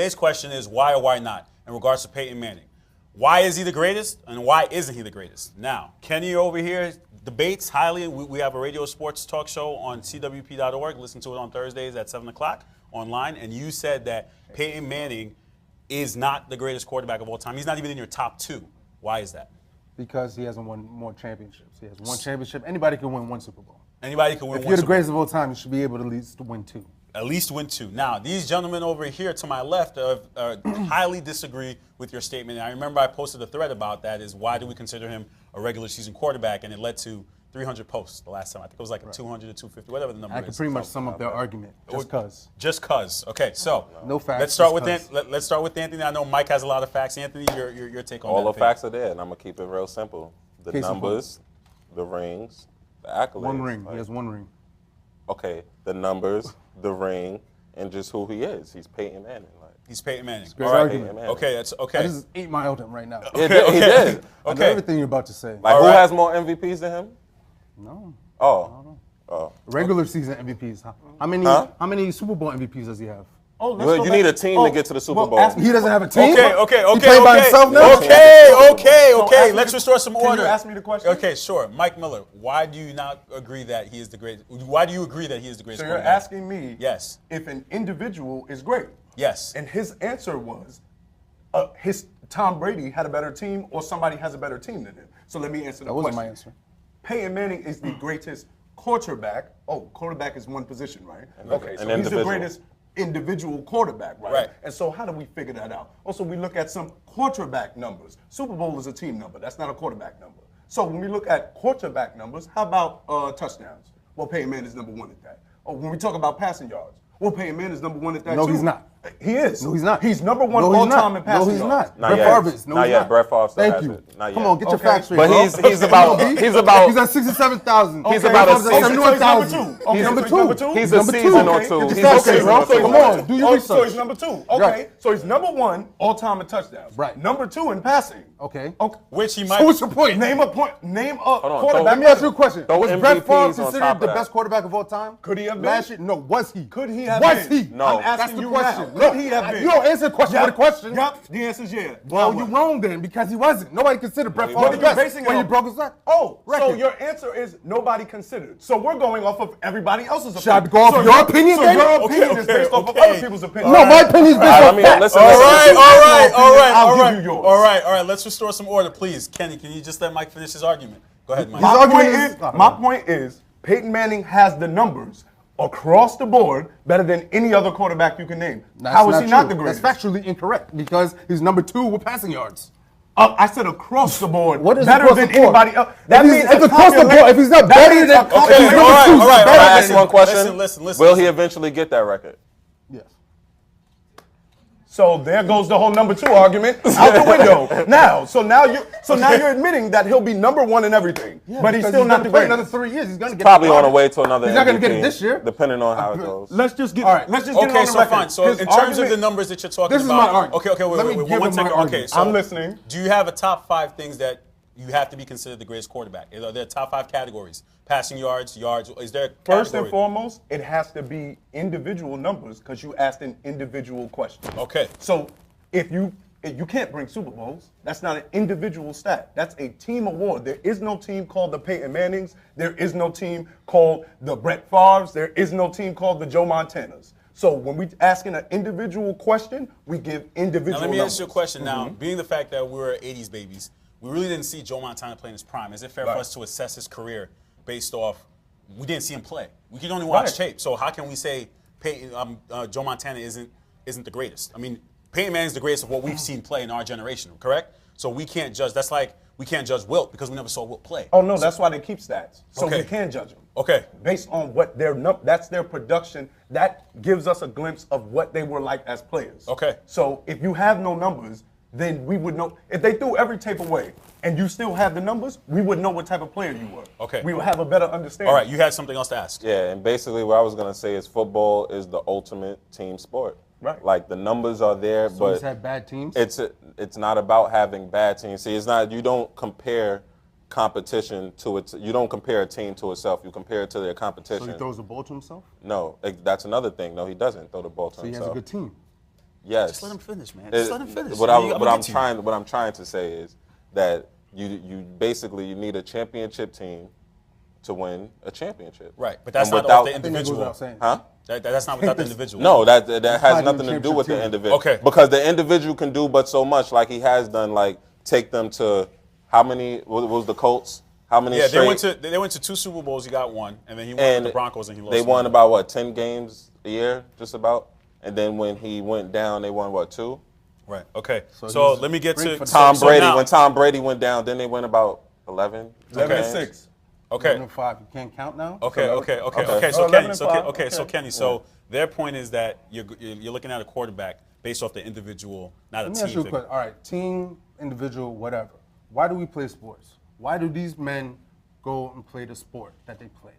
today's question is why or why not in regards to Peyton Manning. Why is he the greatest and why isn't he the greatest? Now, Kenny over here debates highly. We have a radio sports talk show on cwp.org. Listen to it on Thursdays at 7 o'clock online. And you said that Peyton Manning is not the greatest quarterback of all time. He's not even in your top 2. Why is that? Because he hasn't won more championships. He has one championship. Anybody can win one Super Bowl. Anybody can win one. If you're the greatest of all time, you should be able to at least win 2. At least win 2. Now, these gentlemen over here to my left highly disagree with your statement. And I remember I posted a thread about that, is why do we consider him a regular season quarterback? And it led to 300 posts the last time. I think it was like a 200 or 250, whatever the number is. I can pretty much sum up their argument, just because. Just because. Okay, so no facts. Let's start with Anthony. I know Mike has a lot of facts. Anthony, your take on that. All the facts are there, and I'm going to keep it real simple. The numbers, the rings, the accolades. 1 ring. He has 1 ring. Okay, the numbers, the ring, and just who he is. He's Peyton Manning. He's Peyton Manning. All right. Peyton Manning. Okay, that's okay. I just 8 miled him right now. He did. I know everything you're about to say. Like, who has more MVPs than him? No. Oh. Regular season MVPs. How many Super Bowl MVPs does he have? Well, you need a team to get to the Super Bowl. He doesn't have a team? Okay. He playing by himself now? Okay. Let's restore some order. Can you ask me the question? Okay, sure. Mike Miller, why do you not agree that he is the greatest? Why do you agree that he is the greatest? So you're quarterback? asking me Yes. if an individual is great. Yes. And his answer was his Tom Brady had a better team or somebody has a better team than him. So let me answer the question. That wasn't my answer. Peyton Manning is the greatest quarterback. Oh, quarterback is one position, right? Okay, so An he's the individual. greatest individual quarterback, right? Right. And so how do we figure that out? Also, we look at some quarterback numbers. Super Bowl is a team number. That's not a quarterback number. So when we look at quarterback numbers, how about touchdowns? Well, Peyton Manning is number 1 at that. Oh, when we talk about passing yards, well, Peyton Manning is number 1 at that No, too. he's not. He is. No, he's not. He's number 1 No, he's all not. time in passing No, he's yards. not. Not Brett yet. Favre is. No, Not he's yet. not. Brett Favre still Thank has you. it. Not Come yet. on, get your facts straight. But bro. he's about He's at 67,000. He's about a Favre's at season. 71,000. Okay, He's so number he's 2. number 2? He's a number season 2. or Get two. your He's facts a straight, season bro. or two. Come on, do your research. So he's number 2. Okay. Right. So he's number 1 all time in touchdowns. Right. Number 2 in passing. Okay. Which he So might. what's your point? Name a quarterback. Let me ask you a question. Throw Was Brett MVPs Favre on considered top of the that. best quarterback of all time? Could he have been? Last year? No, was he? Could he have Was been? he? No. I'm That's asking the you question. now. Could he have been? You don't answer the question with a question. Yep. The answer is yeah. Well, you're wrong then, because he wasn't. Nobody considered Brett Favre But the you're best basing it when he on- broke his record. Oh, so Record. your answer is nobody considered. So we're going off of everybody else's opinion. Should I go off so your opinion So then? your opinion is based off of okay. other people's opinion. No, my opinion is based Let on me facts. listen. All listen. right. I'll give you yours. All right. Let's restore some order, please. Kenny, can you just let Mike finish his argument? Go ahead, Mike. My point is, Peyton Manning has the numbers across the board better than any other quarterback you can name. How is he not the greatest? That's factually incorrect because he's number 2 with passing yards. I said across the board. What is better across than the board? anybody else? That means If across the board, if he's not better than, Okay, if he's number all right, 2, all right, Can I all ask you one question? Listen. Will he eventually get that record? Yes. So there goes the whole number 2 argument out the window. Now you're admitting that he'll be number 1 in everything, but he's still not the play greatest. another 3 years. He's gonna get Probably it. on the way to another He's not gonna MVP, get it this year. depending on how it goes. Let's just get. All right. Let's just get it Okay, on the so record. fine. So His in terms of argument- the numbers that you're talking This is about, my argument. Okay, Let me wait, give one him my second. Okay, argument. so I'm listening. Do you have a top 5 things that you have to be considered the greatest quarterback? Are there top 5 categories? Passing yards. Is there a First and category? foremost, it has to be individual numbers because you asked an individual question. Okay. So if you can't bring Super Bowls, that's not an individual stat. That's a team award. There is no team called the Peyton Mannings. There is no team called the Brett Favres. There is no team called the Joe Montanas. So when we asking an individual question, we give individual Now let me numbers. ask you a question. Now, being the fact that we were 80s babies, we really didn't see Joe Montana play in his prime. Is it fair for us to assess his career based off? We didn't see him play. We can only watch tape. So how can we say Joe Montana isn't the greatest? I mean, Peyton Manning is the greatest of what we've seen play in our generation, correct? So we can't judge. That's like we can't judge Wilt because we never saw Wilt play. Oh no, that's why they keep stats. So Okay. we can judge them. Okay. Based on what that's their production. That gives us a glimpse of what they were like as players. Okay. So if you have no numbers, then we would know. If they threw every tape away and you still have the numbers, we would know what type of player you were. Okay. We would have a better understanding. All right, you had something else to ask. Yeah, and basically what I was gonna say is football is the ultimate team sport. Right. Like the numbers are there, So but he's had bad teams. it's not about having bad teams. See, it's not. You don't compare competition to it. You don't compare a team to itself. You compare it to their competition. So he throws the ball to himself. No, that's another thing. No, he doesn't throw the ball to So he has himself. a good team. Yes. Just let him finish, man. Just let him finish. What I'm I'm trying to say is that you basically you need a championship team to win a championship. Right, but that's And not without, off the individual. without saying. Huh? That's not without the individual. No, that has not nothing even to do with the championship individual. Okay. Because the individual can do but so much, like he has done, like take them to how many? What was the Colts? How many? Yeah, straight? they went to 2 Super Bowls. He got 1, and then he won with the Broncos and he lost. They won 1. about what 10 games a year, just about. And then when he went down, they won what 2? Right. Okay. So So he's let me get great to for Tom so Brady. now- When Tom Brady went down, then they went about 11. 11 and games. 6. Okay. 5. You can't count now. Okay. Okay. So 11 Kenny. and So 5. okay. So Okay. Kenny. So their point is that you're looking at a quarterback based off the individual, not a Let me team. ask you a figure. question. All right, team, individual, whatever. Why do we play sports? Why do these men go and play the sport that they play?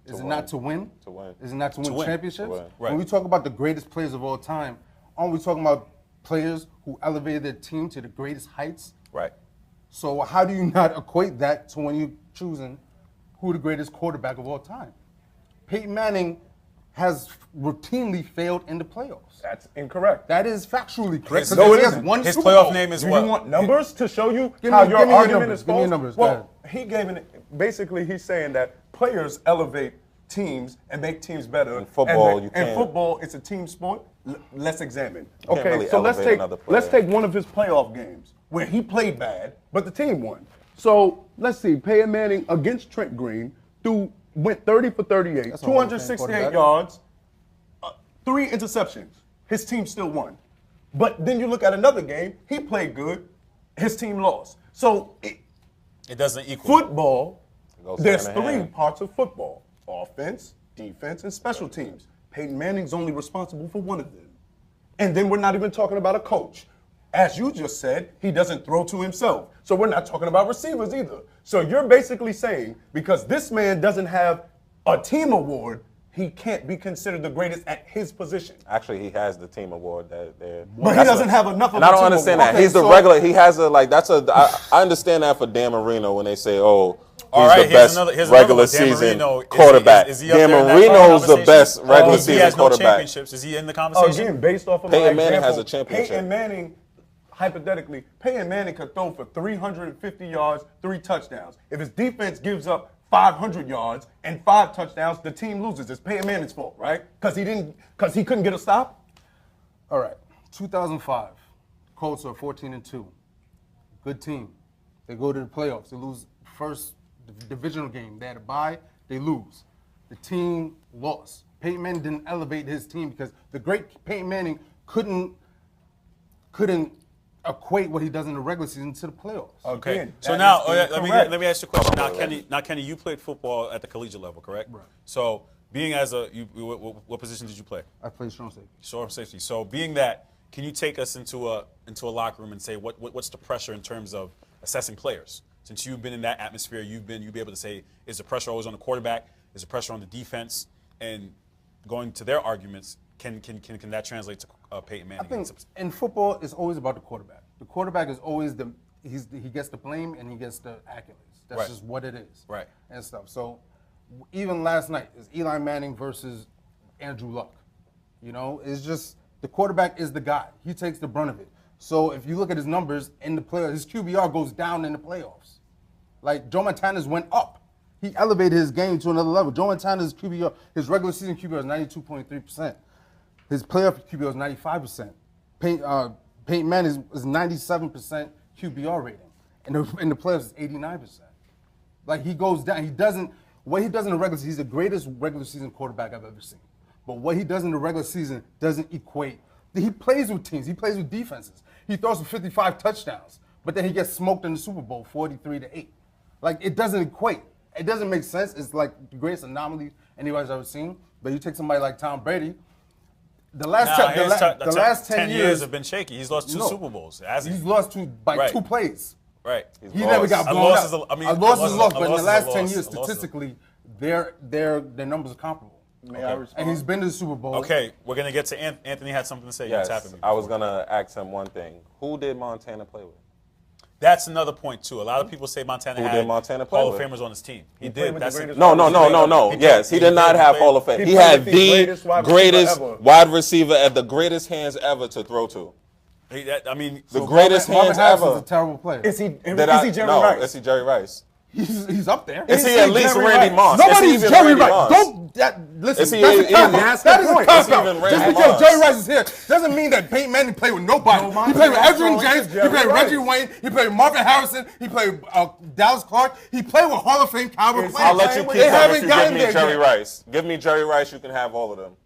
Is it win. not to win? To win. Is it not to win win. championships? To win. Right. When we talk about the greatest players of all time, aren't we talking about players who elevated their team to the greatest heights? Right. So how do you not equate that to when you're choosing who the greatest quarterback of all time? Peyton Manning has routinely failed in the playoffs. That's incorrect. That is factually correct. His- 'cause no, he it has isn't. one His Super playoff Bowl. name is Do what? you want numbers to show you Give how me- your give me your argument numbers. is Give me your false? numbers. Go Well, ahead. he gave basically he's saying that players elevate teams and make teams better. In football, and you in can't. football, it's a team sport. Let's examine. can't Okay, really so let's elevate take another player. let's take one of his playoff games where he played bad, but the team won. So let's see, Peyton Manning against Trent Green went 30 for 38, That's a Hall of Fame 268 quarterback. yards, 3 interceptions. His team still won. But then you look at another game, he played good, his team lost. So It doesn't equal. football, goes there's hand in 3 hand. parts of football: offense, defense, and special teams. Peyton Manning's only responsible for one of them. And then we're not even talking about a coach. As you just said, he doesn't throw to himself. So we're not talking about receivers either. So you're basically saying because this man doesn't have a team award, he can't be considered the greatest at his position. Actually, he has the team award that they're. But he doesn't have enough of And a I don't team understand award. that. He's the so- regular. He has a like. I understand that for Dan Marino when they say, "Oh, he's All right, the best here's regular one. Dan season Marino, quarterback." is he up Dan there in that Marino's the conversation? best regular He season has no quarterback. championships. Is he in the conversation? Again, based off of Peyton my Manning example, has a championship. Peyton Manning, hypothetically, Peyton Manning could throw for 350 yards, 3 touchdowns. If his defense gives up 500 yards and 5 touchdowns, the team loses. It's Peyton Manning's fault, right? Because he couldn't get a stop. All right, 2005, Colts are 14-2. Good team. They go to the playoffs. They lose first divisional game. They had a bye. They lose. The team lost. Peyton Manning didn't elevate his team because the great Peyton Manning couldn't equate what he does in the regular season to the playoffs. Okay. Again, So that now is let incorrect. me ask you a question. Hold on, Now, Kenny, you played football at the collegiate level, correct? Right. So being as what position did you play? I played strong safety. Short safety. So being that, can you take us into a locker room and say what's the pressure in terms of assessing players? Since you've been in that atmosphere, you'll be able to say, is the pressure always on the quarterback? Is the pressure on the defense? And going to their arguments, can that translate to Peyton Manning? I think in football, it's always about the quarterback. The quarterback is always he gets the blame and he gets the accolades. That's Right. just what it is. Right. And stuff. So even last night is Eli Manning versus Andrew Luck. You know, it's just the quarterback is the guy. He takes the brunt of it. So if you look at his numbers in the playoffs, his QBR goes down in the playoffs. Like Joe Montana's went up. He elevated his game to another level. Joe Montana's QBR, his regular season QBR is 92.3%. His playoff QBR is 95%. Peyton Manning is 97% QBR rating. And in the playoffs is 89%. Like he goes down. What he does in the regular season, he's the greatest regular season quarterback I've ever seen. But what he does in the regular season doesn't equate. He plays with teams. He plays with defenses. He throws for 55 touchdowns, but then he gets smoked in the Super Bowl 43-8. Like it doesn't equate. It doesn't make sense. It's like the greatest anomaly anybody's ever seen. But you take somebody like Tom Brady. The last 10 years have been shaky. He's lost 2 No. Super Bowls. Hasn't He's he? lost by Right. 2 plays. Right. He never got A blown loss out. is a- I mean, a loss is a loss, a but in loss the is a last loss. 10 A years, loss is a- statistically, their numbers are comparable. May I respond? And he's been to the Super Bowl. Okay, we're gonna get to Anthony. Had something to say. Yes, You're tapping me. I was gonna ask him one thing. Who did Montana play with? That's another point too. A lot of people say Montana Who had did Montana play Hall of with? Famers on his team. He played did. with That's the greatest No. Yes, he did not have Hall of Fame. He played had with the the greatest greatest wide receiver ever. wide receiver at the greatest hands ever to throw to. I mean, The greatest Marvin hands Harris ever. is a terrible player. Is he Did I- Jerry no, Rice? is he Jerry Rice? He's up there. Is he at least Jerry Randy Rice? Moss? Is he Nobody's even Jerry Randy Rice. Moss? Don't listen. Is he That's a even- cop-out. that's That the is a point. cop Is he out. even Just Randy because Moss? Jerry Rice is here doesn't mean that Peyton Manning played with nobody. No, He played with Montana Edgerrin Moss James. is He played with Jerry Reggie Rice. Wayne. He played with Marvin Harrison. He played with Dallas Clark. He played with Hall of Fame caliber Is he players. I'll let you keep They them if haven't you give gotten me there Jerry yet. Rice. Give me Jerry Rice, you can have all of them.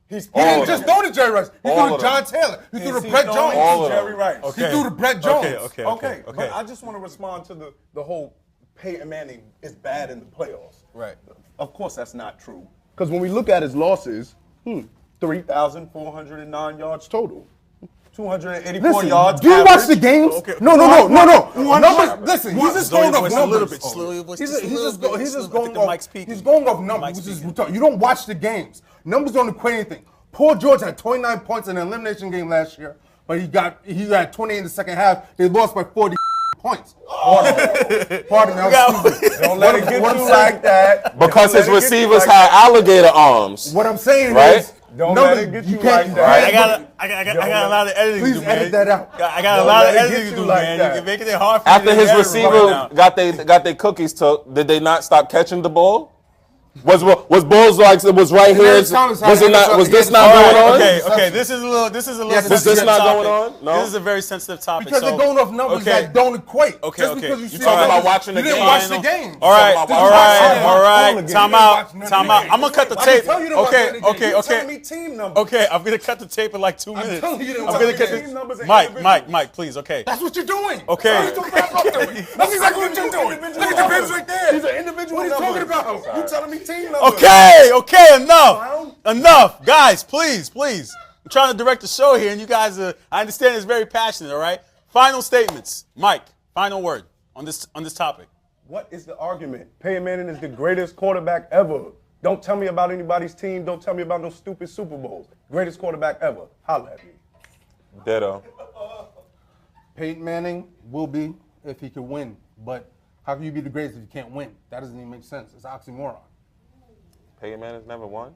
He's He didn't of just them. throw to Jerry Rice. He All threw of to John them. Taylor. He threw Is to he Brett throwing Jones. All of Jerry them. Rice. He threw to Brett Jones. Okay, but I just want to respond to the whole Peyton Manning is bad in the playoffs. Right. Of course, that's not true. Because when we look at his losses, 3,409 yards total. 284 Listen, yards. do you watch average. the games? Okay. No. One Numbers. Listen, he's just Slowly going off voice, a numbers. little bit, slowly voice, He's just a little just bit, go- he's just just a little going bit. The mic's off. peaking. He's going off The numbers, mic's which is peaking. brutal. You don't watch the games. Numbers don't equate anything. Paul George had 29 points in an elimination game last year, but he had 20 in the second half. They lost by 40 points. Pardon me. Don't let it get What I'm you saying- like that. Because Don't his let it get you receivers like had that. alligator arms. What I'm saying Right? is, Don't numbers, let it get you can't- like that. I got a lot of editing Please to do, man. edit that out. I got a Don't lot let of it get editing to you do, like man. that. You're making it hard for me After to his edit receiver right now. got their cookies took, did they not stop catching the ball? Was Bulls like it was right here? Was it not? Was this not All going right, on? okay. This is a little Yeah, sensitive Was this not topic. going on? No? This is a very sensitive topic. Because so, they're going off numbers okay. that don't equate. Okay, Just okay. because you You see talking the about numbers, watching the you didn't game? watch the game. All right, Talking all about right, watching all the right. game. Time You out, didn't watch time none out. of the I'm gonna cut the I can tape. tell you didn't watch Okay, none of the game. okay, You're telling me okay. team numbers. Okay, I'm gonna cut the tape in like 2 minutes. telling you, you didn't I'm watch gonna the cut game. Team numbers the and Mike, individuals. Mike, please. Okay. That's what you're doing. Okay. That's what you're doing. That's exactly what you're doing. Look at the pins right there. These are individual What are you talking numbers. about? You telling me team numbers. Okay, enough. Guys, please. I'm trying to direct the show here, and you guys I understand it's very passionate, all right? Final statements. Mike, final word on this topic. What is the argument? Peyton Manning is the greatest quarterback ever. Don't tell me about anybody's team. Don't tell me about no stupid Super Bowls. Greatest quarterback ever. Holla at me. Ditto. Peyton Manning will be if he can win, but how can you be the greatest if you can't win? That doesn't even make sense. It's an oxymoron. Peyton Manning's never won.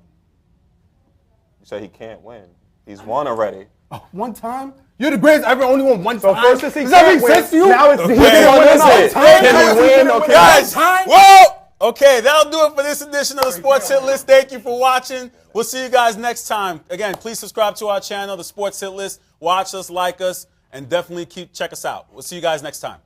You say he can't win. He's won already. One time? You're the greatest. I've only won one So time. first is he Does that can't make win. sense to you? Now it's Okay. he didn't win What is enough. it? Time. Can Now he it's win? didn't Okay. Guys, time? well, okay, that'll do it for this edition of the Sports Hit List. Thank you for watching. We'll see you guys next time. Again, please subscribe to our channel, the Sports Hit List. Watch us, like us, and definitely check us out. We'll see you guys next time.